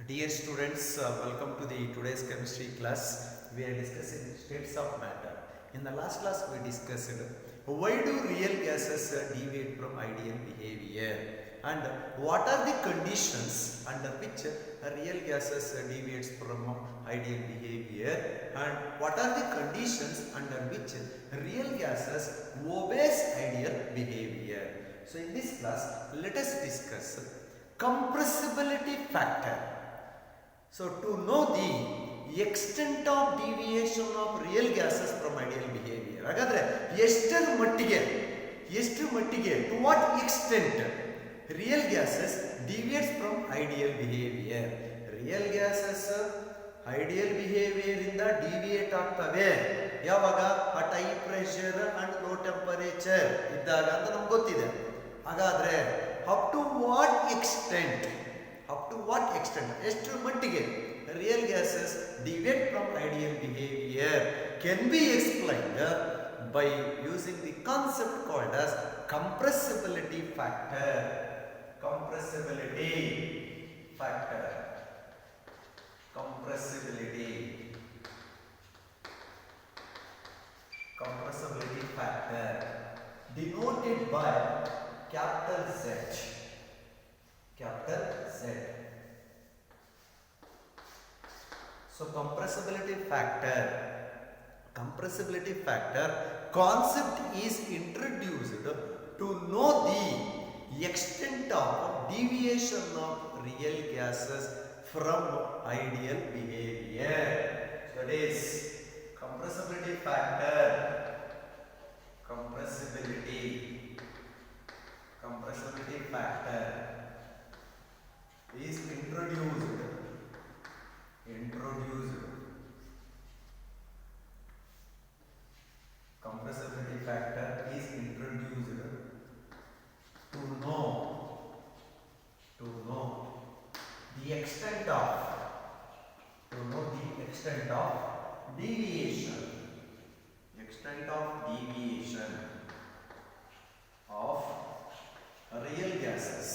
Dear students, welcome to the today's chemistry class. We are discussing states of matter. In the last class, we discussed why do real gases deviate from ideal behavior, and what are the conditions under which real gases deviates from ideal behavior, and what are the conditions under which real gases obeys ideal behavior. So in this class, let us discuss compressibility factor. So to know the extent of deviation of real gases from ideal behavior, ಹಾಗಾದ್ರೆ ಎಷ್ಟರ ಮಟ್ಟಿಗೆ to what extent real gases deviates from ideal behavior. Real gases ideal behavior ಇಂದ deviate ಆಗ್ತವೆ ಯಾವಾಗ at high pressure and low temperature ಇದ್ದಾಗ ಅಂತ ನಮಗೆ ಗೊತ್ತಿದೆ. ಹಾಗಾದ್ರೆ up to what extent ಎಷ್ಟು ಮಟ್ಟಿಗೆ real gases deviate from ideal behavior can be explained by using the concept called as compressibility factor. Compressibility factor denoted by capital Z. So compressibility factor concept is introduced to know the extent of deviation of real gases from ideal behavior. So it is compressibility factor is introduced compressibility factor is introduced to know the extent of deviation of real gases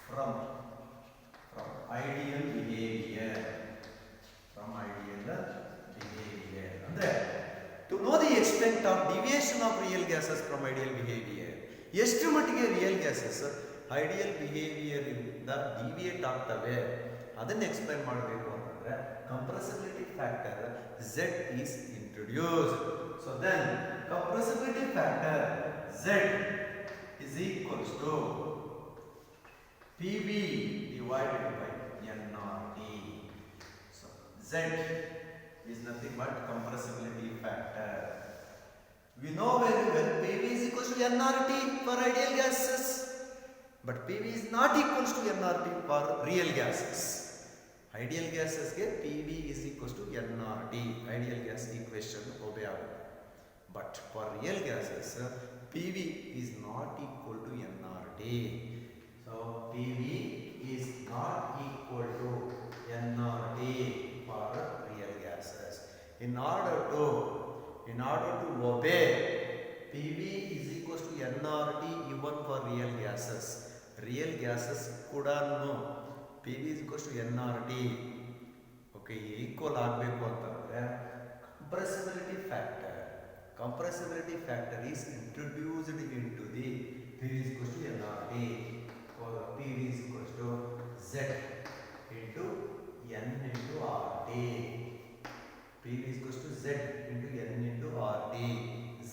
from ideal behavior. Andre to know the extent of deviation of real gases from ideal behavior, ಎಷ್ಟು ಮಟ್ಟಿಗೆ real gases ideal behavior ಇಂದ deviate ಆಗ್ತವೆ ಅದನ್ನ explain ಮಾಡಬೇಕು ಅಂತಂದ್ರೆ compressibility factor Z is introduced. So then compressibility factor Z is equals to PV divided by nRT. So Z is nothing but compressibility factor. We know very well PV is equals to nRT for ideal gases, but PV is not equals to nRT for real gases. Ideal gases ge PV is equals to nRT, ideal gas equation obey agutte. But for real gases PV is not equal to nRT. So PV is not equal to nRT for real gases. In order to obey PV is equals to nRT even for real gases. Real gases kudanu PV is equals to nRT. Okay, equal ಆಗಬೇಕು ಅಂತಂದ್ರೆ compressibility factor is introduced into the PV is equals to nRT. For PV is equals to Z into N into RT. PV is equals to Z into N into RT. Z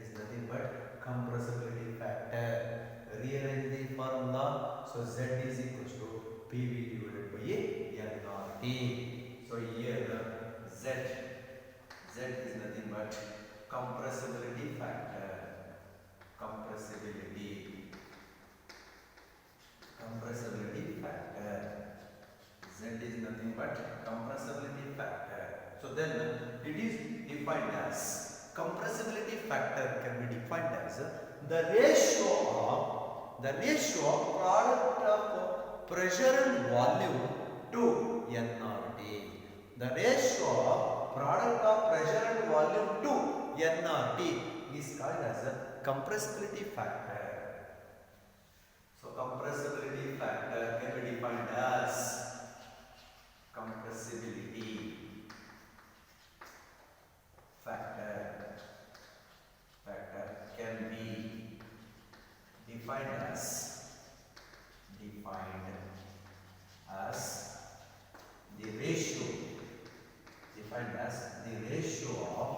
is nothing but compressibility factor. Rearrange the formula. So Z is equals to PV divided by nRT. So here Z is nothing but compressibility factor. Z is nothing but compressibility factor. So then it is defined as compressibility factor can be defined as the ratio of product of pressure and volume to nRT. The ratio of product of pressure and volume to nRT is called as a compressibility factor. So compressibility factor can be defined as compressibility factor can be defined as the ratio of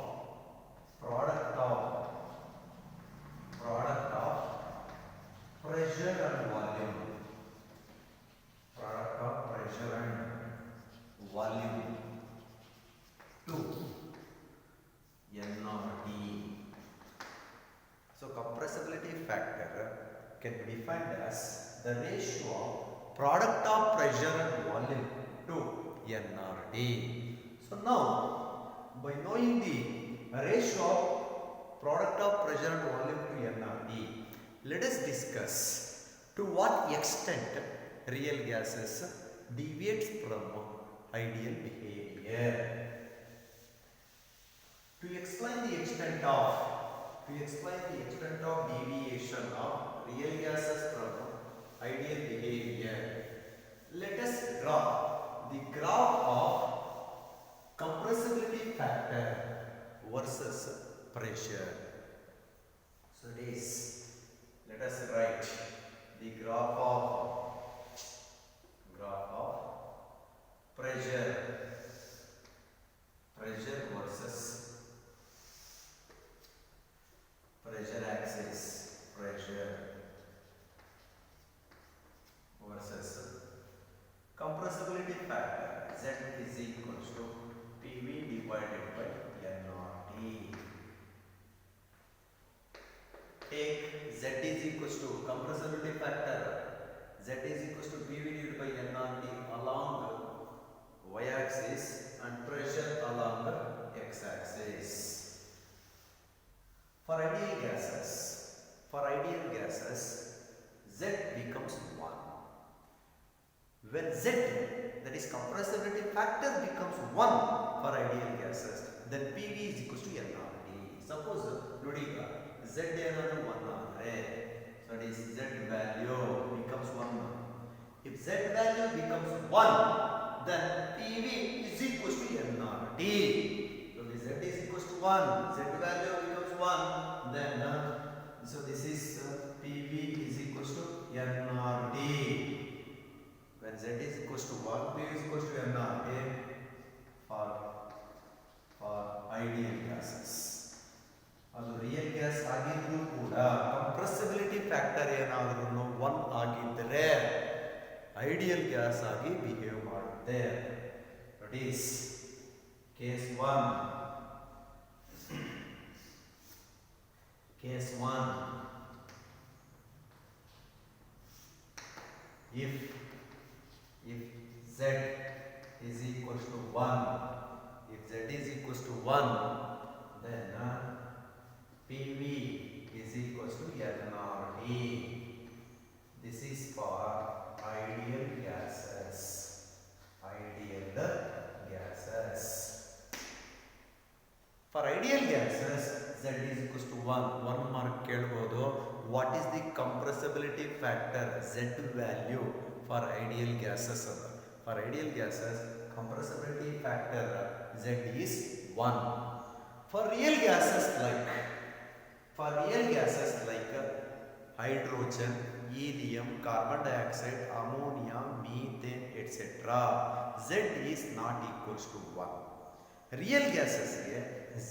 product of pressure and volume. Product of pressure and volume to N or D. So compressibility factor can be defined as the ratio of product of pressure and volume to N or D. So now, by knowing the ratio of product of pressure and volume to N or D, let us discuss to what extent real gases deviates from ideal behavior. To explain the extent of deviation of real gases from ideal behavior, let us draw the graph of compressibility factor versus pressure. So it is, let us write the graph of pressure versus pressure axis, pressure versus compressibility factor. Z is equals to PV divided by N naught T. Take Z is equals to compressibility factor. Z is equals to PV divided by N naught T along y-axis and pressure along the x-axis. For ideal gases, Z becomes 1. When Z, that is compressibility factor, becomes 1 for ideal gases, then PV is equals to N R T. Suppose Ludiga Z ಏನನ್ನು 1 ಅಂದರೆ, so that is Z value becomes 1. If Z value becomes 1, then PV is equals to N R T. So the Z is equals to 1, Z value becomes 1, then so this is PV is equals to N R T. When Z is equals to 1, P is equals to N R T for ideal gases. ಅದು real gas ಆಗಿದ್ರೂ ಕೂಡ compressibility factor ಏನಾದ್ರೂ 1 ಆಗಿದ್ದರೆ ideal gas ಆಗಿ behave ಮಾಡುತ್ತೆ. That is case 1. Case 1. If Z is equals to 1, then PV is equals to N R T. This is for ideal gases. For ideal gases, Z is equals to 1. 1 mark ಕೇಳಬಹುದು. What is the compressibility factor Z value for ideal gases? For ideal gases, compressibility factor Z is 1. For real gases like hydrogen, helium, carbon dioxide, ammonia, methane, etc., Z is not equals to 1. Real gases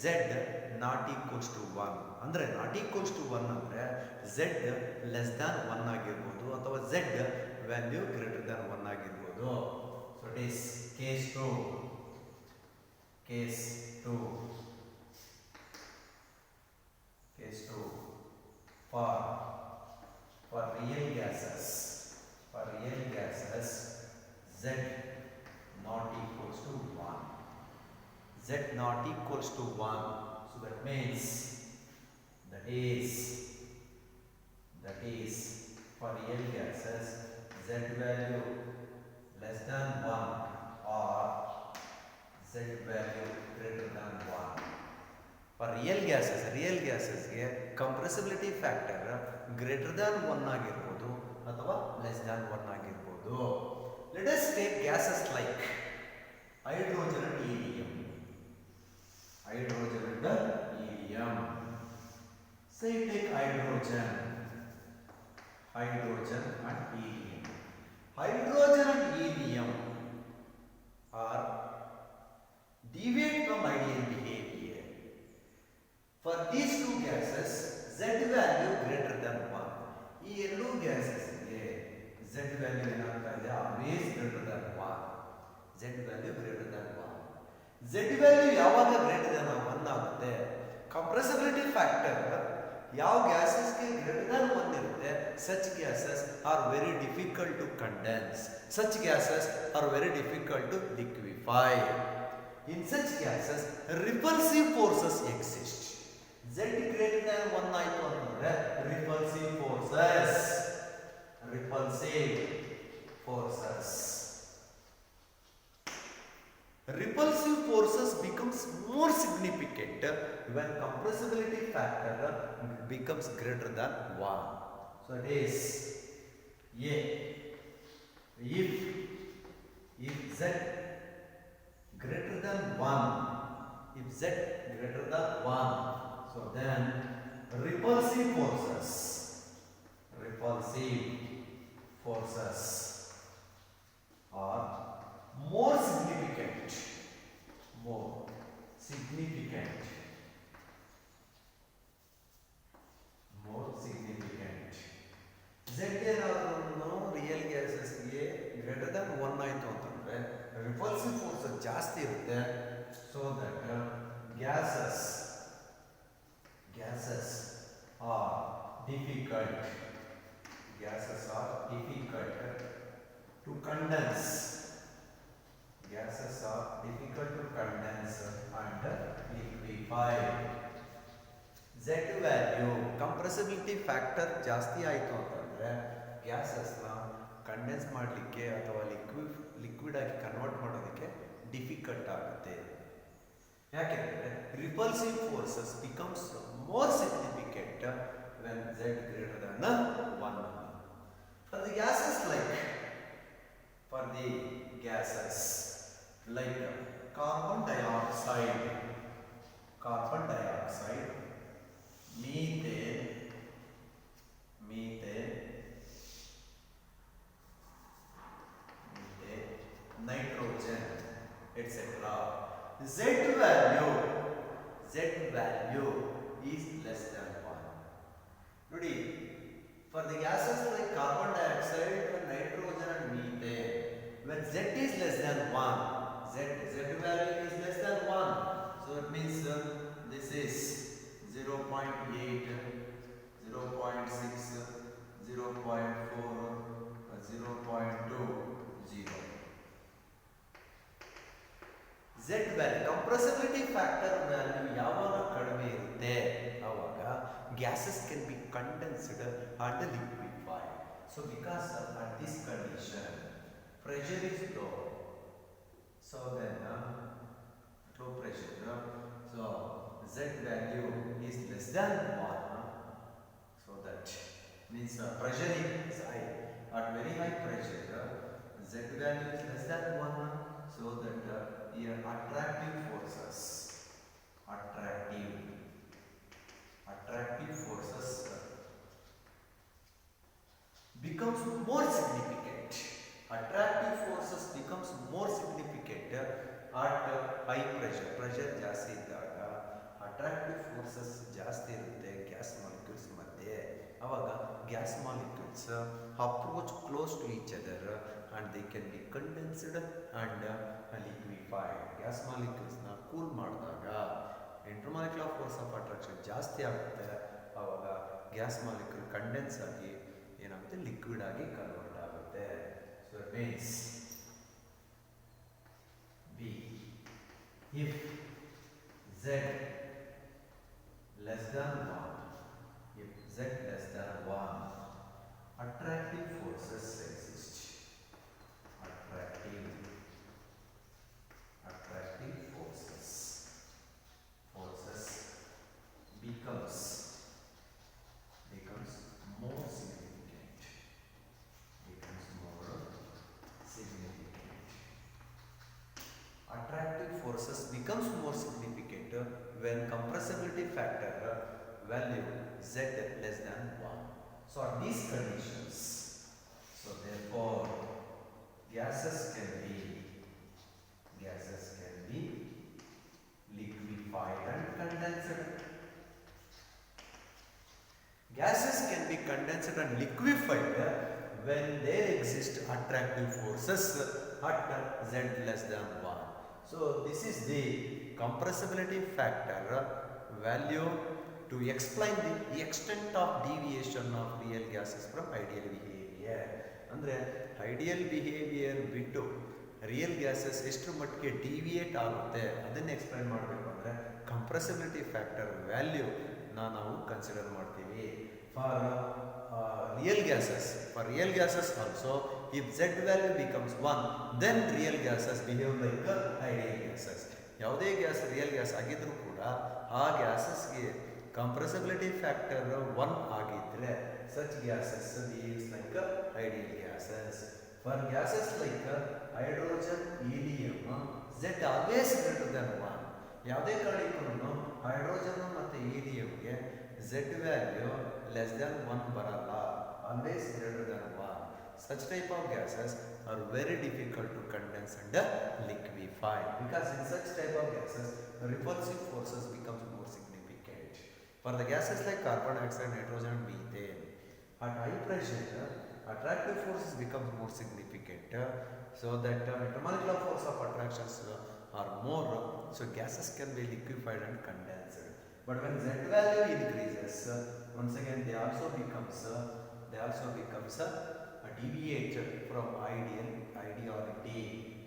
Z not equals to 1 ಅಂದರೆ not equals to 1 ಅಂದರೆ Z less than 1 ಆಗಿರ್ಬೋದು ಅಥವಾ Z value greater than 1 ಆಗಿರ್ಬೋದು. So it is case 2. For real gases, Z not equals to 1. Z not equals to 1. So that means that is for real gases Z value less than 1 or Z value greater than 1. For real gases ಗೆ compressibility factor greater than 1 ಆಗಿರ್ಬೋದು ಅಥವಾ less than 1 ಆಗಿರ್ಬೋದು. Let us take gases like hydrogen and helium. Hydrogen and helium. Say take hydrogen and helium. Hydrogen and helium are deviate from ideal behavior. For these two gases, Z value greater than 1. ಈ ಎರಡು gases ಗೆ Z value ಏನಾಗ್ತಾ ಇದೆ? always greater than 1. Z value greater than 1. Z value ಯಾವಾಗ greater than 1 ಆಗುತ್ತೆ? Compressibility factor ಯಾವ gases ಗೆ greater than 1 ಇರುತ್ತೆ, such gases are very difficult to condense, such gases are very difficult to liquefy. In such gases repulsive forces exist. Z greater than 1 ಆಯ್ತು ಅಂತಂದ್ರೆ repulsive forces Repulsive forces becomes more significant when compressibility factor becomes greater than 1. So it is A. If Z greater than 1, so then repulsive forces are more significant. Z ಏನಾದ್ರೂ real ಗ್ಯಾಸಸ್ಗೆ greater than 1 ಆಯಿತು ಅಂತಂದರೆ repulsive force ಜಾಸ್ತಿ ಇರುತ್ತೆ. So that gases are difficult to condense. And liquefy. Z value compressibility factor ಜಾಸ್ತಿ ಆಯಿತು ಅಂತಂದರೆ ಗ್ಯಾಸಸ್ನ condense ಮಾಡಲಿಕ್ಕೆ ಅಥವಾ ಲಿಕ್ವಿಡ್ ಆಗಿ ಕನ್ವರ್ಟ್ ಮಾಡೋದಕ್ಕೆ ಡಿಫಿಕಲ್ಟ್ ಆಗುತ್ತೆ. ಯಾಕೆಂದರೆ repulsive forces becomes more significant when Z greater than 1. For the gases like carbon dioxide, methane, nitrogen, etc. Z value is less than 1. ನೋಡಿ, for the gases like carbon dioxide, nitrogen and methane, when Z is less than 1, Z value is less than 1. So it means this is 0.8, 0.6, 0.4, 0.20. Z value compressibility factor value ಯಾವಾಗ ಕಡಿಮೆ ಇರುತ್ತೆ ಆವಾಗ gases can be condensed and liquefied. So because at this condition pressure is low, so then low pressure, so Z value is less than 1. So that means pressure is high. At very high pressure, Z value is less than 1. So that here attractive forces becomes more significant. At high pressure. Pressure ಜಾಸ್ತಿ ಇದ್ದಾಗ attractive forces ಜಾಸ್ತಿ ಇರುತ್ತೆ gas molecules ಮಧ್ಯೆ. ಆವಾಗ gas molecules approach close to each other and they can be condensed and liquefied. Gas ಮಾಲಿಕ್ಯೂಲ್ಸ್ನ cool ಮಾಡಿದಾಗ intermolecular force of attraction ಜಾಸ್ತಿ ಆಗುತ್ತೆ. ಆವಾಗ ಗ್ಯಾಸ್ ಮಾಲಿಕ್ಯೂಲ್ ಕಂಡೆನ್ಸ್ ಆಗಿ ಏನಾಗುತ್ತೆ, ಲಿಕ್ವಿಡ್ ಆಗಿ ಕನ್ವರ್ಟ್ ಆಗುತ್ತೆ. So it means B, if Z less than 1, attractive forces exist. Attractive forces becomes more significant. factor value z less than 1. So at these conditions, so therefore gases can be liquefied and condensed. Gases can be condensed and liquefied when there exist attractive forces at z less than 1. So this is the compressibility factor value to explain the extent of deviation of real gases from ideal behavior. ಅಂದರೆ ideal behaviour ಬಿಟ್ಟು real gases ಎಷ್ಟು ಮಟ್ಟಿಗೆ deviate ಆಗುತ್ತೆ ಅದನ್ನು explain ಮಾಡಬೇಕು ಅಂದರೆ compressibility factor value ನಾವು consider ಮಾಡ್ತೀವಿ. For real gases also, if z value becomes 1, then real gases behave like ideal gases. ಯಾವುದೇ ಗ್ಯಾಸ್ ರಿಯಲ್ ಗ್ಯಾಸ್ ಆಗಿದ್ರೂ ಕೂಡ ಆ ಗ್ಯಾಸಸ್ಗೆ ಕಂಪ್ರೆಸಿಬಿಲಿಟಿ ಫ್ಯಾಕ್ಟರ್ 1 ಆಗಿದ್ರೆ such gases behaves like ideal gases. For gases like hydrogen, helium, z always greater than 1. ಯಾವುದೇ ಕಾರಣಕ್ಕೂ hydrogen ಮತ್ತು ಹೀಲಿಯಂಗೆ z value less than 1 ಬರಲ್ಲ, always greater than 1. Such type of gases are very difficult to condense and liquefy, because in such type of gases repulsive forces becomes more significant. For the gases like carbon dioxide, nitrogen, methane, at high pressure attractive forces becomes more significant, so that intermolecular force of attractions are more, so gases can be liquefied and condensed. But when z value increases, once again they also becomes deviated from ideality.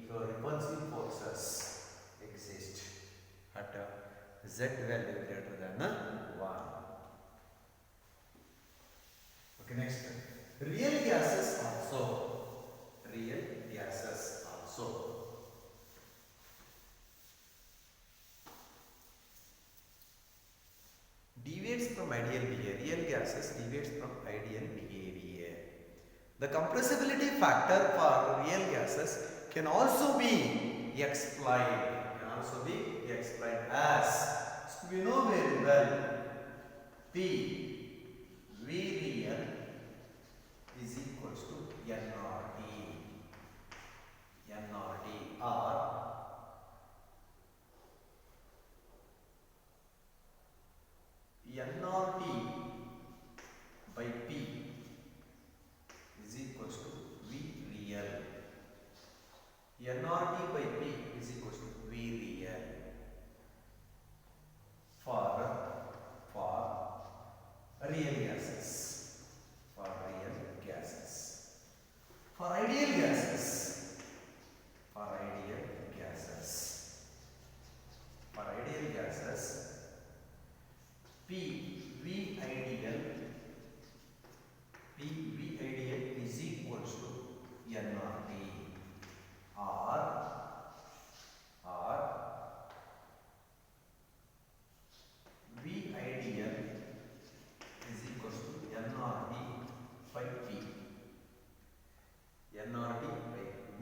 So repulsive forces exist at z value greater than 1. Okay, next. Real gases also deviates from ideal behavior. Real gases deviates from ideal behavior. The compressibility factor for real gases can also be explained. As we know very well, P V real is equals to nRT, or nRT by P is equals to V real. nRT by P is equals to V real for real gases. For ideal gases, P V ideal is equals to nRT, or V ideal is equals to nRT by P. nRT by V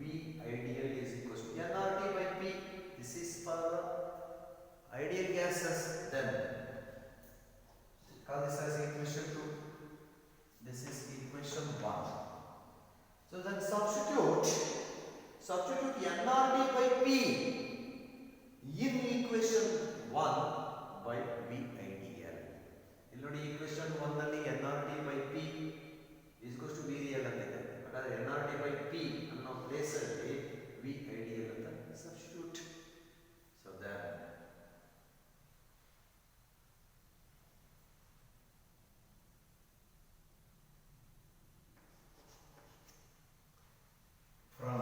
ideal is equals to nRT by P. This is for ideal gases. Then call this as equation 2. This is equation 1. So then substitute nRT by P in equation 1 by V ideal. Illodi equation 1 ನಲ್ಲಿ nRT by P is equals to V real ಅಂತಿದೆ. ಹಾಗಾದ್ರೆ nRT by P ಅನ್ನೋ place ಅಲ್ಲಿ V ideal ಅಂತ substitute. So then from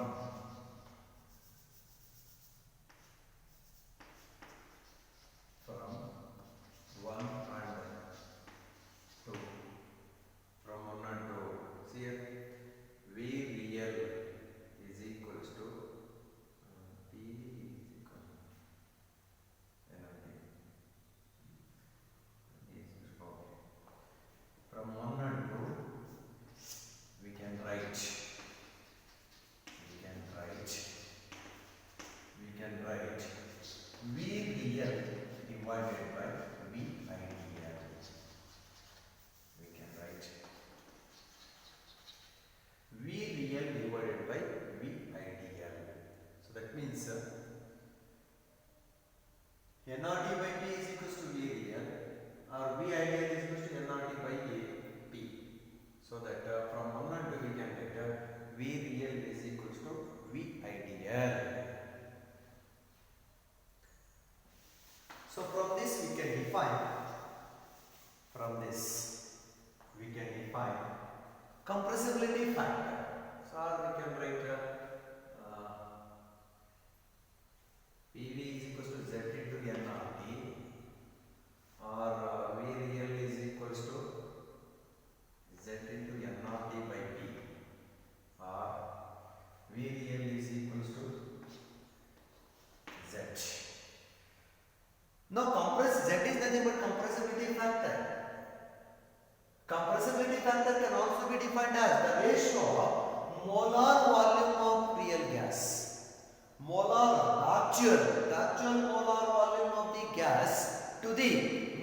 V ideal is equal to NRT by AP. So that from 1 and 2 we can get V real is equal to V ideal. So from this we can define compressibility factor. So we can write PV is equal to Z into NRT, or V real is equal to Z into NRT by P, or V real is equal to Z. Now Z is nothing but compressibility factor. Compressibility factor can also be defined as the ratio of molar volume of real gas. The actual molar volume of the gas to the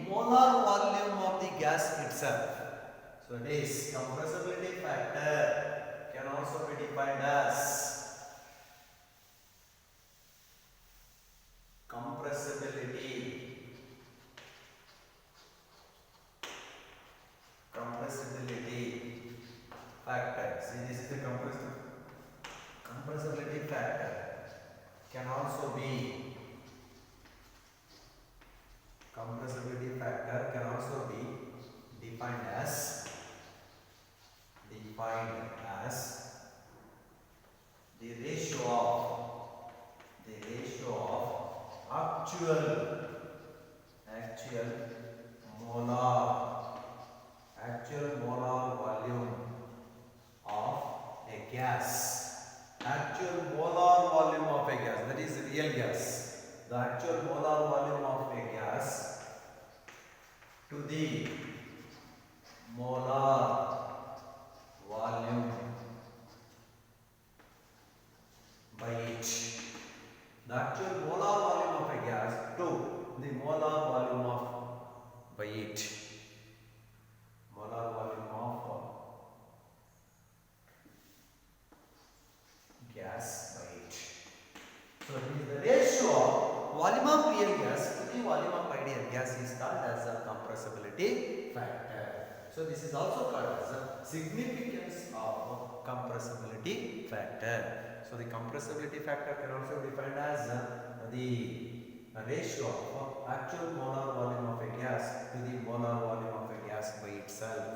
molar volume of the gas itself. So this compressibility factor can also be defined as compressibility factor. See, this is the compressibility factor can also be defined as the ratio of actual molar volume of a gas. Actual molar volume of a gas, that is real gas. The actual molar volume of a gas to the molar volume by it. The actual molar volume of a gas to the molar volume of by it. Molar volume of gas by it. So it is the ratio of volume of real gas to the volume of ideal gas is called as a compressibility factor. So this is also called as a significance of compressibility factor. So the compressibility factor can also be defined as the ratio of actual molar volume of a gas to the molar volume of a gas by itself.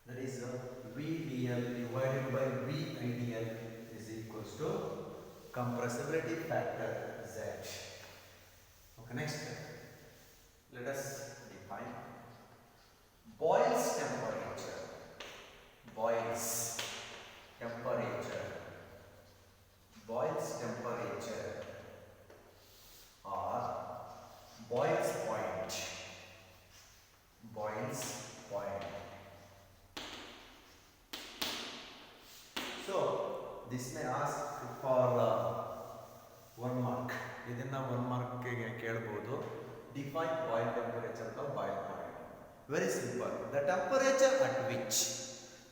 That is VDL divided by V ideal is equals to compressibility factor Z. Okay, next. Let us define Boyle's temperature. Boyle's temperature or Boyle's point. So this may ask for 1 mark. ಇದನ್ನ 1 mark ಗೆ ಕೇಳಬಹುದು. Define Boyle temperature or Boyle point. Very simple. The temperature at which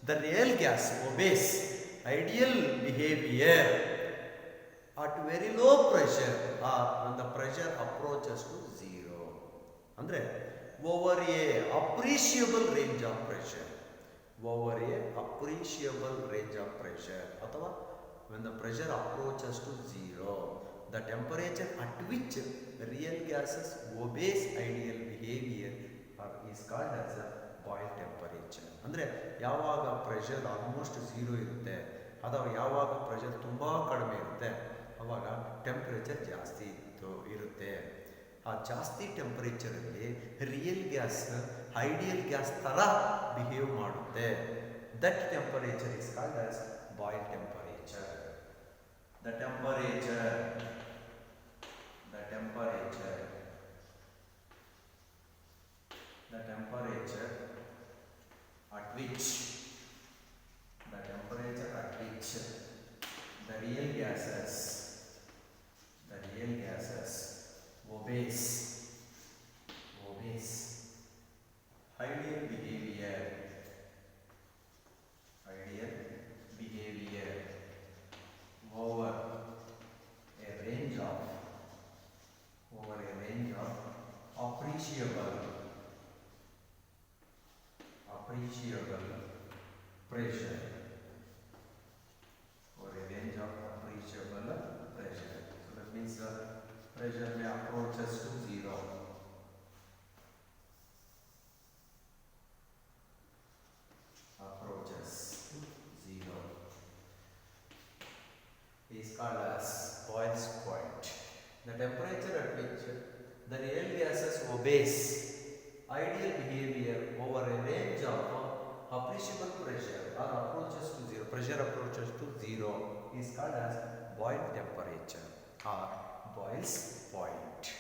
the real gas obeys ideal behavior at very low pressure or when the pressure approaches to 0. Andre over a appreciable range of pressure. ಅಥವಾ when the pressure approaches to 0, the temperature at which real gases obeys ideal behavior is called as a Boyle temperature. ಅಂದರೆ ಯಾವಾಗ pressure almost 0 ಇರುತ್ತೆ ಅಥವಾ ಯಾವಾಗ pressure ತುಂಬ ಕಡಿಮೆ ಇರುತ್ತೆ ಆವಾಗ ಟೆಂಪರೇಚರ್ ಜಾಸ್ತಿ ಇರುತ್ತೆ. ಆ ಜಾಸ್ತಿ ಟೆಂಪರೇಚರಲ್ಲಿ ರಿಯಲ್ ಗ್ಯಾಸ್ ಐಡಿಯಲ್ ಗ್ಯಾಸ್ ಥರ ಬಿಹೇವ್ ಮಾಡುತ್ತೆ. That temperature is called as Boyle temperature. The temperature at which the real gases obeys ideal behavior over a range of appreciable appreciable pressure, or a range of appreciable pressure. So that means pressure may approaches to zero. Approaches to zero is called as Boyle's point. The temperature at which the real gases obeys ideal behavior over a range of appreciable pressure or approaches to zero, pressure approaches to zero is called as Boyle temperature or Boyle's point.